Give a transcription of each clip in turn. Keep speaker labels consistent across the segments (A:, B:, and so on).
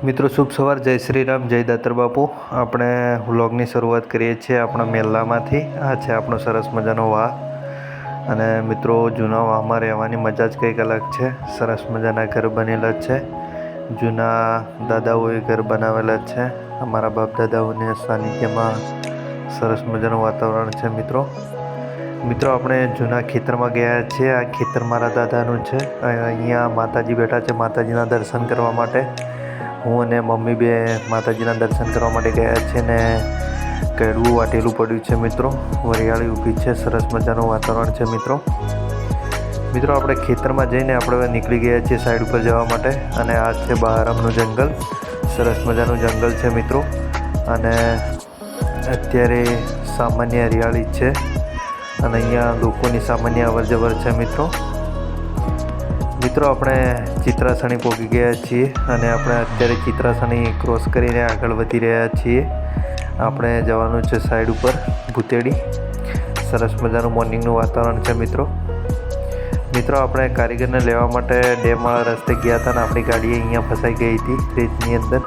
A: મિત્રો શુભ સવાર, જય શ્રી રામ, જય દાતર બાપુ। આપણે વ્લોગની શરૂઆત કરીએ છીએ આપણા મેલ્લામાંથી। આ છે આપણો સરસ મજાનો વાહ અને મિત્રો જૂના વાહમાં રહેવાની મજા જ કંઈક અલગ છે। સરસ મજાના ઘર બનેલા છે, જૂના દાદાઓએ ઘર બનાવેલા છે। અમારા બાપ દાદાઓને સાનિધ્યમાં સરસ મજાનું વાતાવરણ છે। મિત્રો આપણે જૂના ખેતરમાં ગયા છીએ। આ ખેતર મારા દાદાનું છે। અહીંયા માતાજી બેઠા છે માતાજીના દર્શન કરવા માટે। હું અને મમ્મી બે માતાજીના દર્શન કરવા માટે ગયા છે ને કેળવું વાટેલું પડ્યું છે મિત્રો। વરિયાળી ઊભી છે, સરસ મજાનું વાતાવરણ છે મિત્રો આપણે ખેતરમાં જઈને આપણે નીકળી ગયા છીએ સાઈડ ઉપર જવા માટે। અને આ છે બહારમનું જંગલ, સરસ મજાનું જંગલ છે મિત્રો। અને અત્યારે સામાન્ય હરિયાળી છે અને અહીંયા લોકોની સામાન્ય અવર જવર છે મિત્રો આપણે ચિત્રાસણી પહોંચી ગયા છીએ અને આપણે અત્યારે ચિત્રાસણી ક્રોસ કરીને આગળ વધી રહ્યા છીએ। આપણે જવાનું છે સાઈડ ઉપર ભૂતેડી। સરસ મજાનું મોર્નિંગનું વાતાવરણ છે મિત્રો આપણે કારીગરને લેવા માટે ડેમવાળા રસ્તે ગયા હતા અને આપણી ગાડી અહીંયા ફસાઈ ગઈ હતી રેતની અંદર,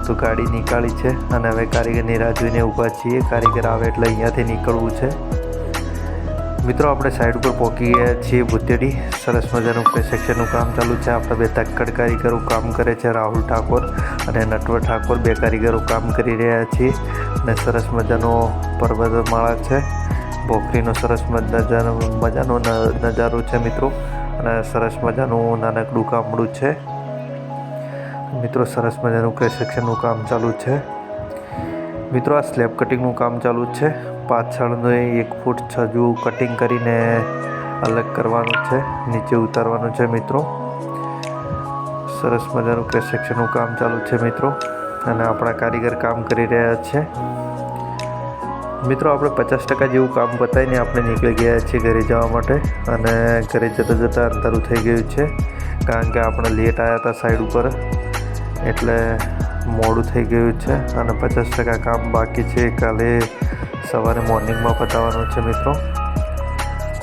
A: તો ગાડી નીકાળી છે અને હવે કારીગરની રાહ જોઈને ઊભા છીએ। કારીગર આવે એટલે અહીંયાથી નીકળવું છે મિત્રો। આપણે સાઈડ ઉપર પહોંચી ગયા છીએ ભૂતેડી। સરસ મજાનું કન્સ્ટ્રક્શનનું કામ ચાલુ છે। આપણા બે તક્કડ કારીગરો કામ કરે છે, રાહુલ ઠાકોર અને નટવર ઠાકોર, બે કારીગરો કામ કરી રહ્યા છીએ। અને સરસ મજાનો પર્વતમાળા છે, પોખરીનો સરસ મજાનો નજારો છે મિત્રો। અને સરસ મજાનું નાનકડું ગામડું છે મિત્રો। સરસ મજાનું કન્સ્ટ્રક્શનનું કામ ચાલુ છે મિત્રો। આ સ્લેબ કટિંગનું કામ ચાલુ છે। પાછળનું 1 ફૂટ હજુ કટિંગ કરીને અલગ કરવાનું છે, નીચે ઉતારવાનું છે મિત્રો। સરસ મજાનું કન્સ્ટ્રક્શનનું કામ ચાલુ છે મિત્રો અને આપણા કારીગર કામ કરી રહ્યા છે મિત્રો। આપણે 50% જેવું કામ પતાવીને આપણે નીકળી ગયા છીએ ઘરે જવા માટે। અને ઘરે જતાં અંધારું થઈ ગયું છે કારણ કે આપણે લેટ આવ્યા હતા સાઈડ ઉપર, એટલે મોડું થઈ ગયું છે અને 50% કામ બાકી છે, કાલે સવારે મોર્નિંગમાં પતાવવાનું છે મિત્રો।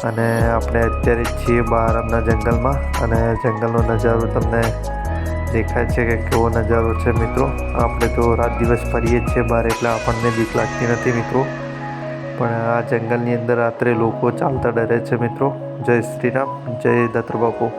A: અને આપણે અત્યારે છીએ બહારમના જંગલમાં અને જંગલનો નજારો તમને દેખાય છે કે કેવો નજારો છે મિત્રો। આપણે તો રાત દિવસ ફરીએ જ છીએ બહાર, એટલે આપણને બીક લાગતી નથી મિત્રો, પણ આ જંગલની અંદર રાત્રે લોકો ચાલતા ડરે છે મિત્રો। જય શ્રી રામ, જય દાતર બાપુ।